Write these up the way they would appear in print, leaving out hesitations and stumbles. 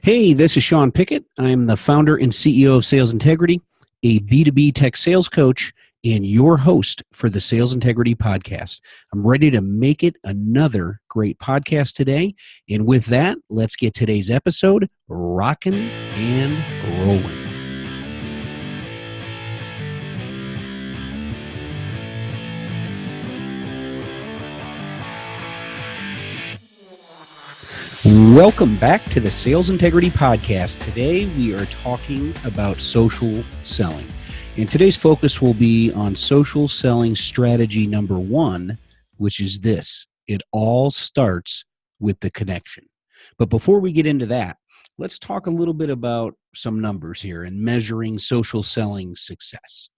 Hey, this is Sean Pickett. I'm the founder and CEO of Sales Integrity, a B2B tech sales coach, and your host for the Sales Integrity Podcast. I'm ready to make it another great podcast today. And with that, let's get today's episode rocking and rolling. Welcome back to the Sales Integrity Podcast. Today we are talking about social selling. And today's focus will be on social selling strategy number 1, which is this. It all starts with the connection. But before we get into that, let's talk a little bit about some numbers here and measuring social selling success.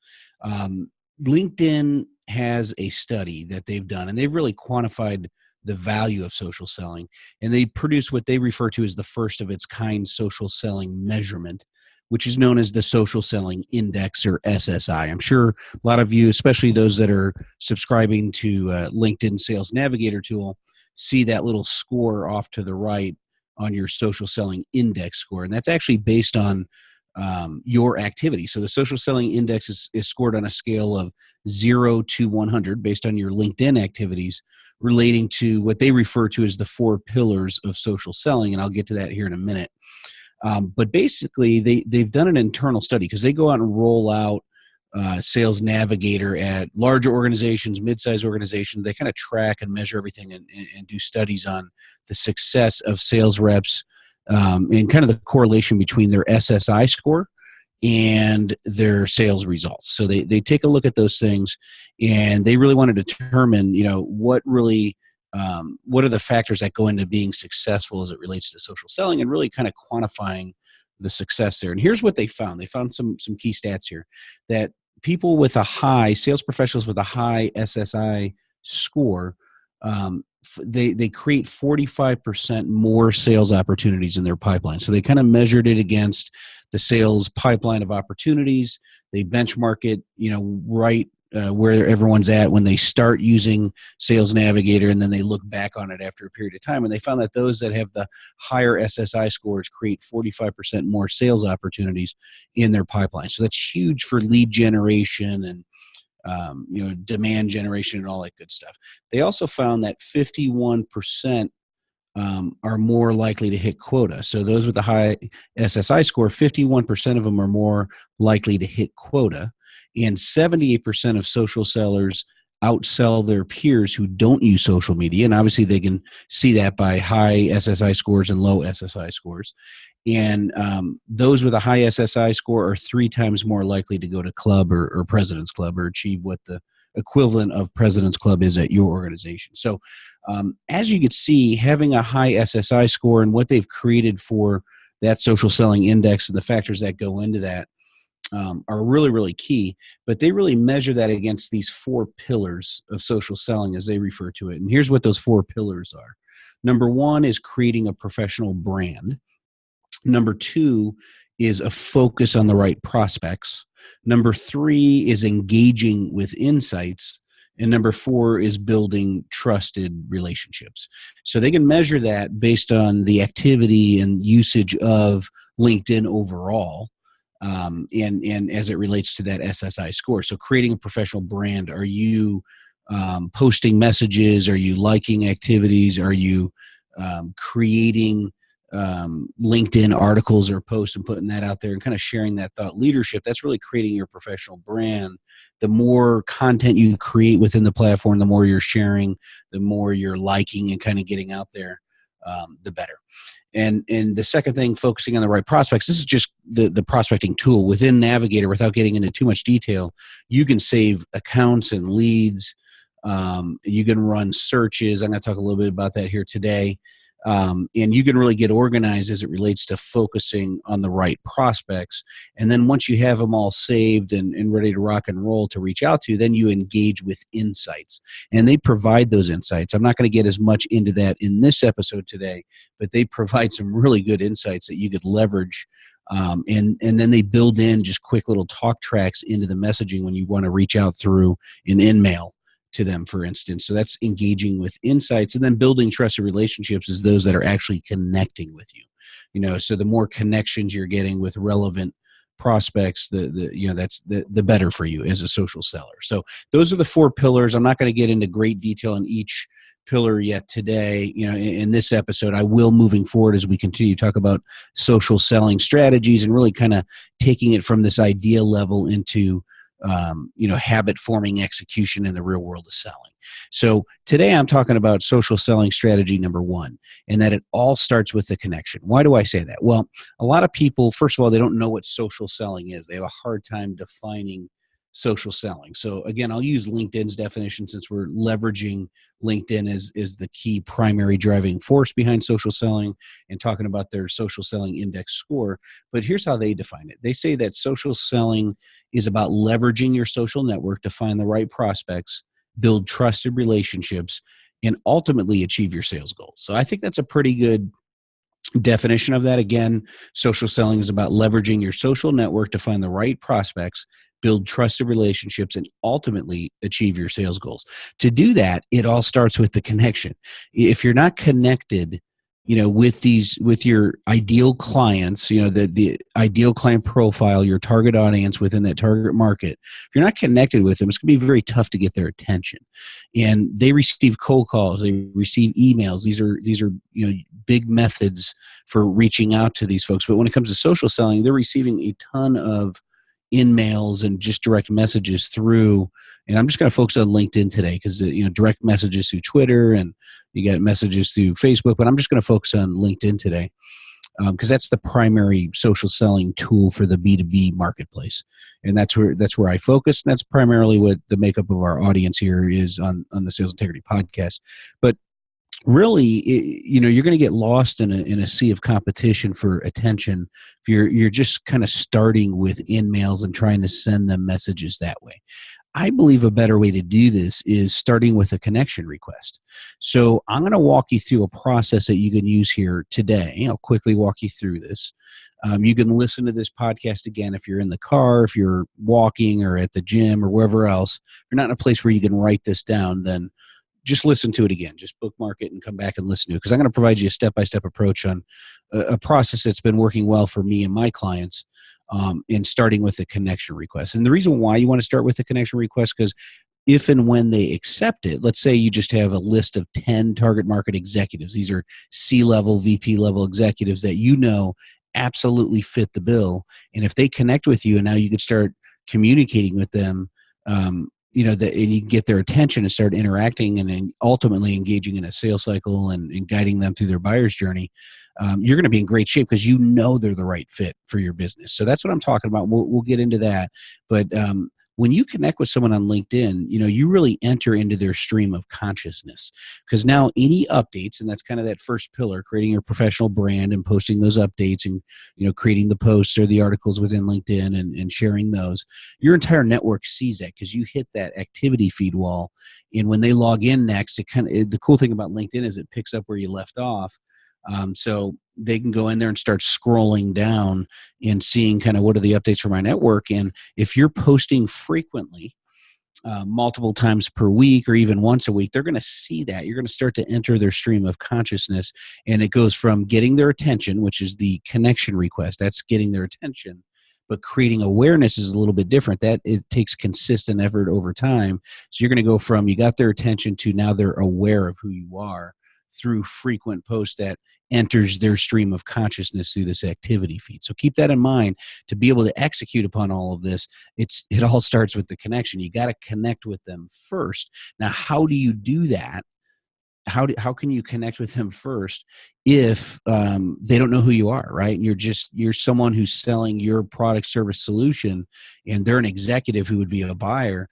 LinkedIn has a study that they've done, and they've really quantified the value of social selling, and they produce what they refer to as the first of its kind social selling measurement, which is known as the Social Selling Index, or SSI. I'm sure a lot of you, especially those that are subscribing to LinkedIn Sales Navigator tool, see that little score off to the right on your Social Selling Index score, and that's actually based on your activity. So the Social Selling Index is scored on a scale of 0 to 100 based on your LinkedIn activities, relating to what they refer to as the 4 pillars of social selling, and I'll get to that here in a minute. But basically, they've done an internal study because they go out and roll out Sales Navigator at larger organizations, mid-sized organizations. They kind of track and measure everything and do studies on the success of sales reps and kind of the correlation between their SSI score and their sales results. So they take a look at those things, and they really want to determine, what are the factors that go into being successful as it relates to social selling, and really kind of quantifying the success there. And here's what they found. They found some key stats here, that people with sales professionals with a high SSI score, they create 45% more sales opportunities in their pipeline. So they kind of measured it against the sales pipeline of opportunities. They benchmark it, right where everyone's at when they start using Sales Navigator, and then they look back on it after a period of time. And they found that those that have the higher SSI scores create 45% more sales opportunities in their pipeline. So that's huge for lead generation and demand generation and all that good stuff. They also found that 51% are more likely to hit quota. So those with a high SSI score, 51% of them are more likely to hit quota. And 78% of social sellers outsell their peers who don't use social media. And obviously they can see that by high SSI scores and low SSI scores. And those with a high SSI score are 3 times more likely to go to club or President's Club, or achieve what the equivalent of President's Club is at your organization. So as you can see, having a high SSI score and what they've created for that social selling index and the factors that go into that are really, really key. But they really measure that against these 4 pillars of social selling, as they refer to it. And here's what those 4 pillars are. Number 1 is creating a professional brand. Number 2 is a focus on the right prospects. Number 3 is engaging with insights. And number 4 is building trusted relationships. So they can measure that based on the activity and usage of LinkedIn overall, and as it relates to that SSI score. So creating a professional brand. Are you posting messages? Are you liking activities? Are you creating LinkedIn articles or posts and putting that out there and kind of sharing that thought leadership? That's really creating your professional brand. The more content you create within the platform, the more you're sharing, the more you're liking and kind of getting out there, the better. And the second thing, focusing on the right prospects. This is just the prospecting tool within Navigator. Without getting into too much detail, you can save accounts and leads. You can run searches. I'm going to talk a little bit about that here today. And you can really get organized as it relates to focusing on the right prospects. And then once you have them all saved and ready to rock and roll to reach out to, then you engage with insights. And they provide those insights. I'm not going to get as much into that in this episode today, but they provide some really good insights that you could leverage. And then they build in just quick little talk tracks into the messaging when you want to reach out through an InMail to them, for instance. So that's engaging with insights, and then building trusted relationships is those that are actually connecting with you. So the more connections you're getting with relevant prospects, that's the better for you as a social seller. So those are the 4 pillars. I'm not going to get into great detail on each pillar yet today. In this episode, I will, moving forward, as we continue to talk about social selling strategies and really kind of taking it from this idea level into habit forming execution in the real world of selling. So today I'm talking about social selling strategy number 1, and that it all starts with the connection. Why do I say that? Well, a lot of people, first of all, they don't know what social selling is. They have a hard time defining social selling. So again, I'll use LinkedIn's definition, since we're leveraging LinkedIn is the key primary driving force behind social selling, and talking about their social selling index score. But here's how they define it. They say that social selling is about leveraging your social network to find the right prospects, build trusted relationships, and ultimately achieve your sales goals. So I think that's a pretty good definition of that. Again, social selling is about leveraging your social network to find the right prospects, build trusted relationships, and ultimately achieve your sales goals. To do that, it all starts with the connection. If you're not connected, with your ideal clients, the ideal client profile, your target audience within that target market, if you're not connected with them, it's going to be very tough to get their attention. And they receive cold calls, they receive emails. These are big methods for reaching out to these folks. But when it comes to social selling, they're receiving a ton of in-mails and just direct messages through, and I'm just going to focus on LinkedIn today, because direct messages through Twitter, and you get messages through Facebook, but I'm just going to focus on LinkedIn today, because that's the primary social selling tool for the B2B marketplace, and that's where I focus. And that's primarily what the makeup of our audience here is on the Sales Integrity Podcast. But really, you're going to get lost in a sea of competition for attention if you're just kind of starting with in-mails and trying to send them messages that way. I believe a better way to do this is starting with a connection request. So I'm going to walk you through a process that you can use here today. I'll quickly walk you through this. You can listen to this podcast again if you're in the car, if you're walking, or at the gym, or wherever else. If you're not in a place where you can write this down, then just listen to it again. Just bookmark it and come back and listen to it, because I'm going to provide you a step-by-step approach on a process that's been working well for me and my clients, in starting with a connection request. And the reason why you want to start with a connection request, because if and when they accept it, let's say you just have a list of 10 target market executives. These are C-level, VP-level executives that absolutely fit the bill. And if they connect with you, and now you could start communicating with them, and you can get their attention and start interacting, and then ultimately engaging in a sales cycle and guiding them through their buyer's journey, you're going to be in great shape, because they're the right fit for your business. So that's what I'm talking about. We'll get into that. But when you connect with someone on LinkedIn, you really enter into their stream of consciousness, because now any updates, and that's kind of that first pillar, creating your professional brand and posting those updates, and creating the posts or the articles within LinkedIn and sharing those, your entire network sees that, because you hit that activity feed wall. And when they log in next, the cool thing about LinkedIn is it picks up where you left off. So they can go in there and start scrolling down and seeing kind of what are the updates for my network. And if you're posting frequently, multiple times per week or even once a week, they're going to see that. You're going to start to enter their stream of consciousness, and it goes from getting their attention, which is the connection request. That's getting their attention. But creating awareness is a little bit different. That it takes consistent effort over time. So you're going to go from you got their attention to now they're aware of who you are through frequent posts that enters their stream of consciousness through this activity feed. So keep that in mind. To be able to execute upon all of this, it all starts with the connection. You got to connect with them first. Now, how do you do that? How can you connect with them first if they don't know who you are, right? And you're someone who's selling your product, service, solution, and they're an executive who would be a buyer.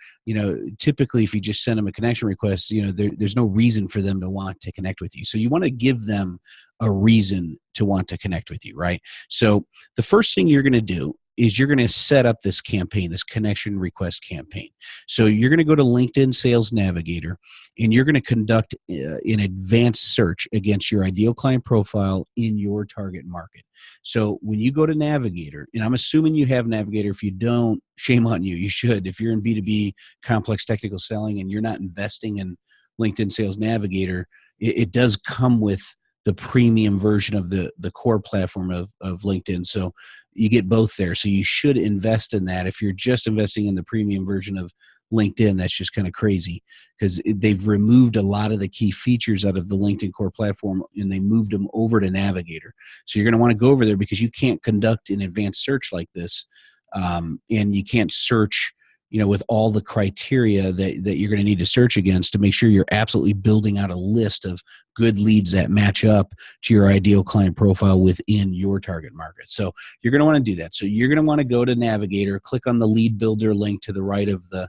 Typically, if you just send them a connection request, there's no reason for them to want to connect with you. So you want to give them a reason to want to connect with you, right? So the first thing you're going to do is you're going to set up this campaign, this connection request campaign. So you're going to go to LinkedIn Sales Navigator, and you're going to conduct an advanced search against your ideal client profile in your target market. So when you go to Navigator, and I'm assuming you have Navigator. If you don't, shame on you. You should. If you're in B2B complex technical selling and you're not investing in LinkedIn Sales Navigator, it does come with the premium version of the core platform of LinkedIn. So you get both there. So you should invest in that. If you're just investing in the premium version of LinkedIn, that's just kind of crazy, because they've removed a lot of the key features out of the LinkedIn core platform and they moved them over to Navigator. So you're going to want to go over there because you can't conduct an advanced search like this. And you can't search, with all the criteria that you're going to need to search against to make sure you're absolutely building out a list of good leads that match up to your ideal client profile within your target market. So you're going to want to do that. So you're going to want to go to Navigator, click on the lead builder link to the right of the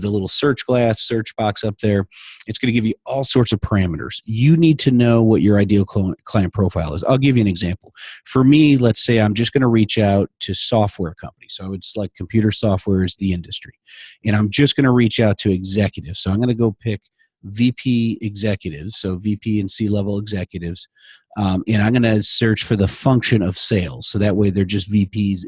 little search box up there. It's going to give you all sorts of parameters. You need to know what your ideal client profile is. I'll give you an example. For me, let's say I'm just going to reach out to software companies. So I would select computer software as the industry. And I'm just going to reach out to executives. So I'm going to go pick VP executives, so VP and C-level executives. And I'm going to search for the function of sales. So that way they're just VPs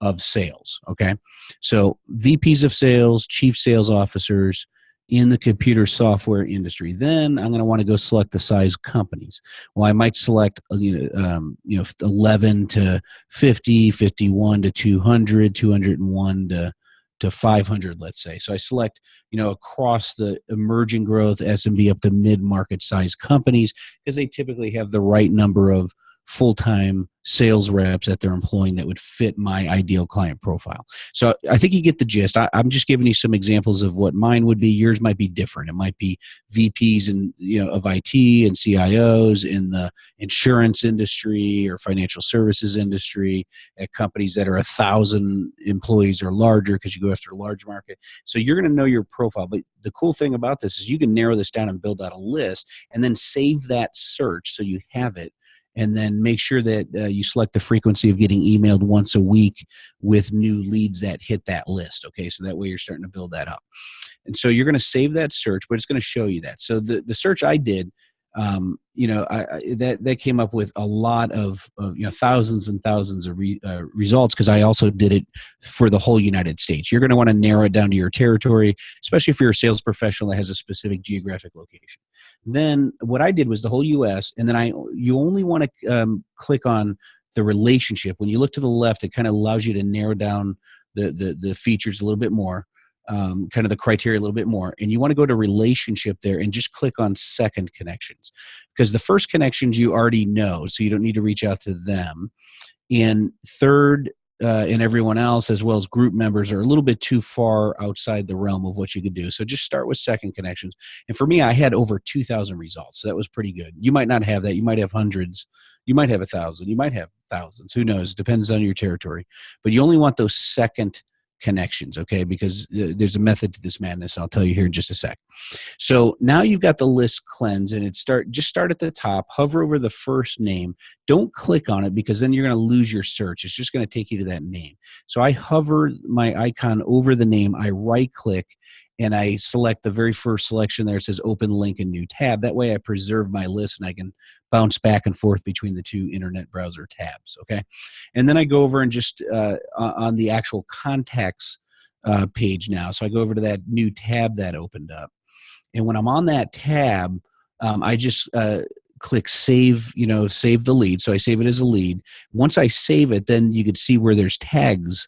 of sales. Okay. So VPs of sales, chief sales officers in the computer software industry. Then I'm going to want to go select the size companies. Well, I might select, 11 to 50, 51 to 200, 201 to 500, let's say. So I select, across the emerging growth SMB up to mid-market size companies, because they typically have the right number of full-time sales reps that they're employing that would fit my ideal client profile. So I think you get the gist. I'm just giving you some examples of what mine would be. Yours might be different. It might be VPs of IT and CIOs in the insurance industry or financial services industry at companies that are 1,000 employees or larger, because you go after a large market. So you're going to know your profile. But the cool thing about this is you can narrow this down and build out a list and then save that search so you have it. And then make sure that you select the frequency of getting emailed once a week with new leads that hit that list. Okay, so that way you're starting to build that up. And so you're going to save that search, but it's going to show you that. So the search I did, that came up with a lot of thousands and thousands of results, because I also did it for the whole United States. You're going to want to narrow it down to your territory, especially if you're a sales professional that has a specific geographic location. Then what I did was the whole U.S., and then you only want to click on the relationship. When you look to the left, it kind of allows you to narrow down the features a little bit more. Kind of the criteria a little bit more, and you want to go to relationship there and just click on second connections, because the first connections you already know, so you don't need to reach out to them. And third, and everyone else, as well as group members, are a little bit too far outside the realm of what you could do. So just start with second connections. And for me, I had over 2,000 results, so that was pretty good. You might not have that. You might have hundreds. You might have 1,000. You might have thousands. Who knows? Depends on your territory. But you only want those second connections, okay? Because there's a method to this madness. I'll tell you here in just a sec. So now you've got the list cleansed, and just start at the top, hover over the first name. Don't click on it, because then you're going to lose your search. It's just going to take you to that name. So I hover my icon over the name, I right click, and I select the very first selection there. It says open link and new tab. That way I preserve my list and I can bounce back and forth between the two internet browser tabs, okay? And then I go over and just on the actual contacts page now. So I go over to that new tab that opened up. And when I'm on that tab, I just click save, save the lead. So I save it as a lead. Once I save it, then you can see where there's tags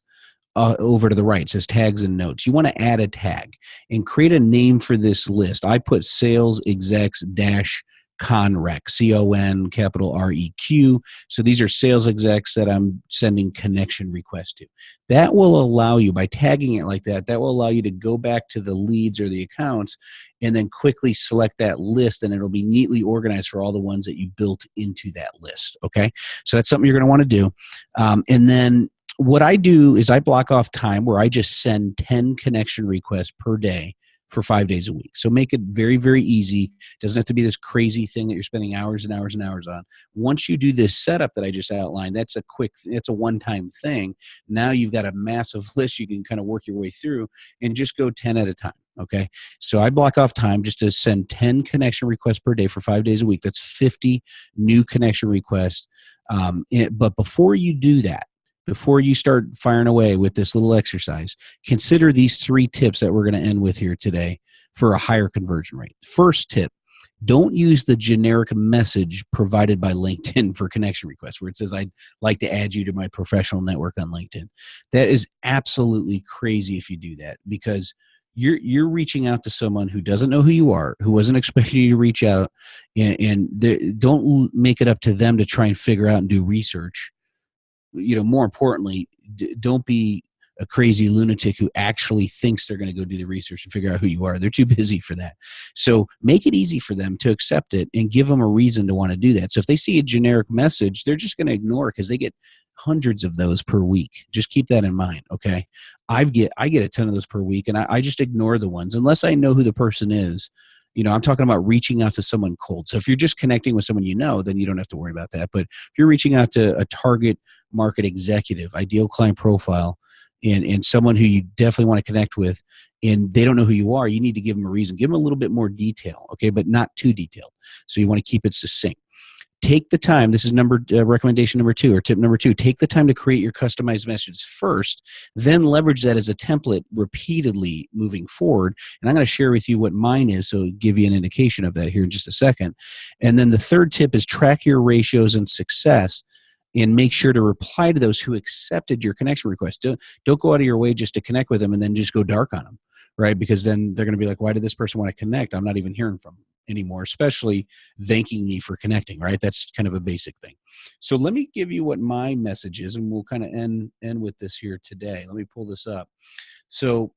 over to the right. It says tags and notes. You want to add a tag and create a name for this list. I put sales execs dash conrec, C-O-N capital R-E-Q. So these are sales execs that I'm sending connection requests to. That will allow you, by tagging it like that, that will allow you to go back to the leads or the accounts and then quickly select that list, and it'll be neatly organized for all the ones that you built into that list. Okay. So that's something you're going to want to do. And then what I do is I block off time where I just send 10 connection requests per day for 5 days a week. So make it very, very easy. It doesn't have to be this crazy thing that you're spending hours and hours and hours on. Once you do this setup that I just outlined, it's a one-time thing. Now you've got a massive list you can kind of work your way through and just go 10 at a time. Okay. So I block off time just to send 10 connection requests per day for 5 days a week. That's 50 new connection requests. But before you do that, before you start firing away with this little exercise, consider these 3 tips that we're going to end with here today for a higher conversion rate. First tip, don't use the generic message provided by LinkedIn for connection requests where it says, I'd like to add you to my professional network on LinkedIn. That is absolutely crazy if you do that, because you're reaching out to someone who doesn't know who you are, who wasn't expecting you to reach out, and don't make it up to them to try and figure out and do research. More importantly, don't be a crazy lunatic who actually thinks they're going to go do the research and figure out who you are. They're too busy for that. So make it easy for them to accept it and give them a reason to want to do that. So if they see a generic message, they're just going to ignore it because they get hundreds of those per week. Just keep that in mind, okay? I get a ton of those per week, and I just ignore the ones unless I know who the person is. I'm talking about reaching out to someone cold. So if you're just connecting with someone then you don't have to worry about that. But if you're reaching out to a target market executive, ideal client profile, and someone who you definitely want to connect with, and they don't know who you are, you need to give them a reason. Give them a little bit more detail, okay, but not too detailed. So you want to keep it succinct. Take the time. This is recommendation number 2, or tip number 2. Take the time to create your customized messages first, then leverage that as a template repeatedly moving forward. And I'm going to share with you what mine is, so I'll give you an indication of that here in just a second. And then the third tip is track your ratios and success, and make sure to reply to those who accepted your connection request. Don't go out of your way just to connect with them and then just go dark on them, right? Because then they're going to be like, why did this person want to connect? I'm not even hearing from them anymore, especially thanking me for connecting, right? That's kind of a basic thing. So let me give you what my message is, and we'll kind of end with this here today. Let me pull this up. So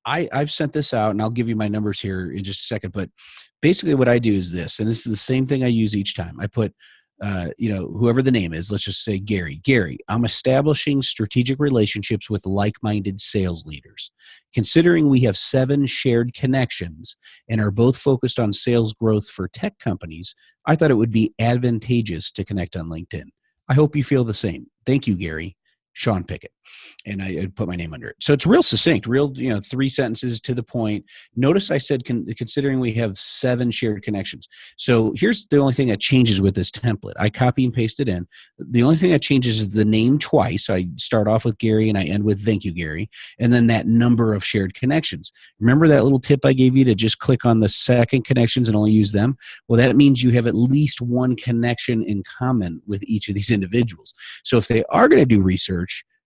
I've sent this out, and I'll give you my numbers here in just a second. But basically what I do is this, and this is the same thing I use each time. I put whoever the name is, let's just say Gary. Gary, I'm establishing strategic relationships with like-minded sales leaders. Considering we have 7 shared connections and are both focused on sales growth for tech companies, I thought it would be advantageous to connect on LinkedIn. I hope you feel the same. Thank you, Gary. Sean Pickett. And I put my name under it. So it's real succinct, 3 sentences to the point. Notice I said, considering we have 7 shared connections. So here's the only thing that changes with this template. I copy and paste it in. The only thing that changes is the name twice. I start off with Gary and I end with thank you, Gary. And then that number of shared connections. Remember that little tip I gave you to just click on the second connections and only use them? Well, that means you have at least one connection in common with each of these individuals. So if they are going to do research,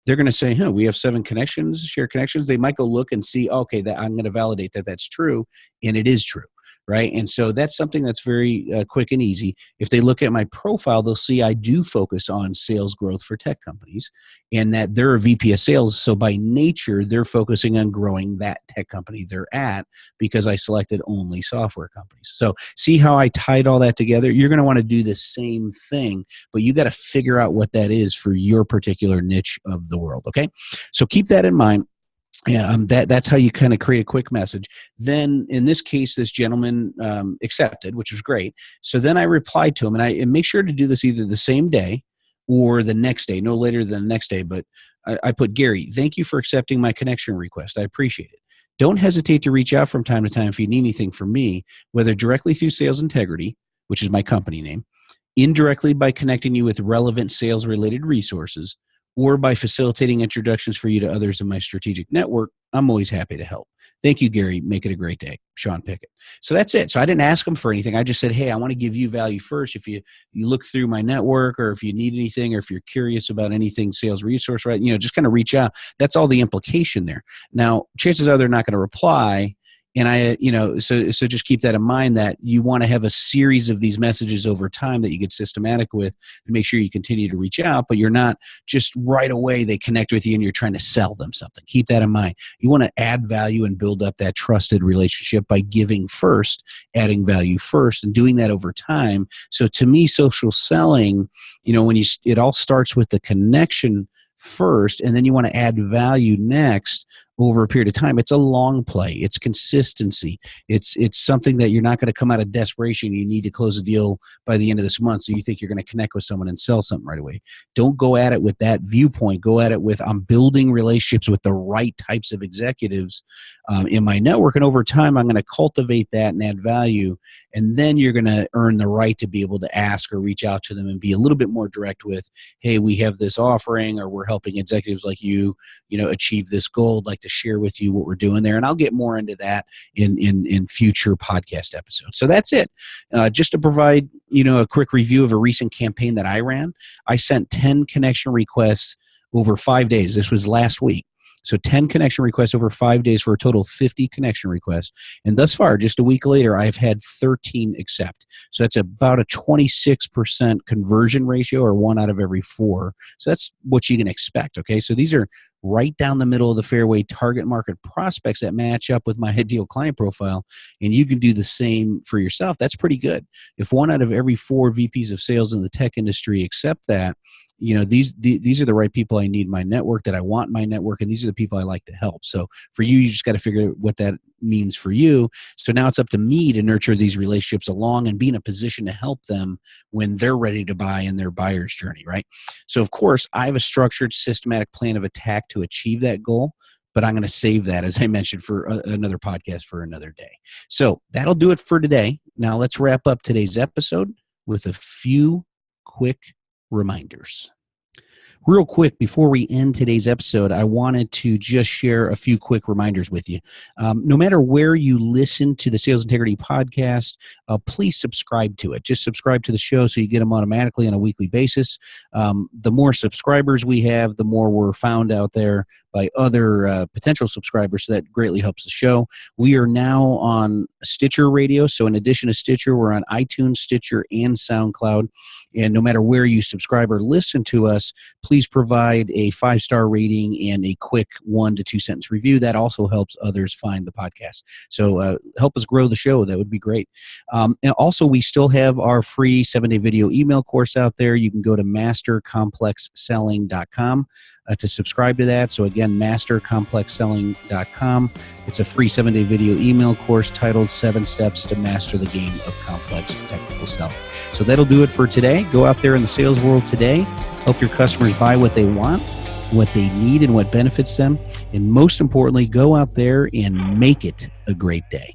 they're going to say, we have 7 connections, shared connections. They might go look and see, okay, that I'm going to validate that that's true, and it is true, right? And so that's something that's very quick and easy. If they look at my profile, they'll see I do focus on sales growth for tech companies, and that they're a VP of sales. So by nature, they're focusing on growing that tech company they're at, because I selected only software companies. So see how I tied all that together? You're going to want to do the same thing, but you got to figure out what that is for your particular niche of the world. Okay. So keep that in mind. Yeah, that's how you kind of create a quick message. Then in this case, this gentleman accepted, which was great. So then I replied to him, and make sure to do this either the same day or the next day, no later than the next day. But I put, Gary, thank you for accepting my connection request. I appreciate it. Don't hesitate to reach out from time to time if you need anything from me, whether directly through Sales Integrity, which is my company name, indirectly by connecting you with relevant sales-related resources, or by facilitating introductions for you to others in my strategic network. I'm always happy to help. Thank you, Gary. Make it a great day. Sean Pickett. So that's it. So I didn't ask him for anything. I just said, hey, I want to give you value first. If you look through my network, or if you need anything, or if you're curious about anything sales resource, right, just kind of reach out. That's all the implication there. Now, chances are they're not going to reply. And so just keep that in mind, that you want to have a series of these messages over time that you get systematic with to make sure you continue to reach out, but you're not just right away they connect with you and you're trying to sell them something. Keep that in mind. You want to add value and build up that trusted relationship by giving first, adding value first, and doing that over time. So to me, social selling, it all starts with the connection first, and then you want to add value next over a period of time. It's a long play. It's consistency. It's something that you're not going to come out of desperation. You need to close a deal by the end of this month, so you think you're going to connect with someone and sell something right away. Don't go at it with that viewpoint. Go at it with, I'm building relationships with the right types of executives in my network, and over time I'm going to cultivate that and add value, and then you're going to earn the right to be able to ask or reach out to them and be a little bit more direct with, hey, we have this offering, or we're helping executives like you achieve this goal. I'd like to share with you what we're doing there, and I'll get more into that in future podcast episodes. So that's it. Just to provide a quick review of a recent campaign that I ran. I sent 10 connection requests over 5 days. This was last week. So 10 connection requests over 5 days for a total of 50 connection requests. And thus far, just a week later, I've had 13 accept. So that's about a 26% conversion ratio, or 1 out of every 4. So that's what you can expect, okay? So these are right down the middle of the fairway target market prospects that match up with my ideal client profile, and you can do the same for yourself. That's pretty good. If 1 out of every 4 VPs of sales in the tech industry accept that, these are the right people I need in my network, that I want in my network, and these are the people I like to help. So for you just got to figure out what that means for you. So now it's up to me to nurture these relationships along and be in a position to help them when they're ready to buy in their buyer's journey, right? So of course, I have a structured, systematic plan of attack to achieve that goal, but I'm going to save that, as I mentioned, for another podcast for another day. So that'll do it for today. Now let's wrap up today's episode with a few quick reminders. Real quick, before we end today's episode, I wanted to just share a few quick reminders with you. No matter where you listen to the Sales Integrity Podcast, please subscribe to it. Just subscribe to the show so you get them automatically on a weekly basis. The more subscribers we have, the more we're found out there by other potential subscribers, so that greatly helps the show. We are now on Stitcher Radio, so in addition to Stitcher, we're on iTunes, Stitcher, and SoundCloud. And no matter where you subscribe or listen to us, please provide a 5-star rating and a quick 1 to 2 sentence review. That also helps others find the podcast. So help us grow the show. That would be great. And also, we still have our free 7-day video email course out there. You can go to mastercomplexselling.com to subscribe to that. So again, mastercomplexselling.com. It's a free 7-day video email course titled 7 Steps to Master the Game of Complex Technical Selling. So that'll do it for today. Go out there in the sales world today. Help your customers buy what they want, what they need, and what benefits them. And most importantly, go out there and make it a great day.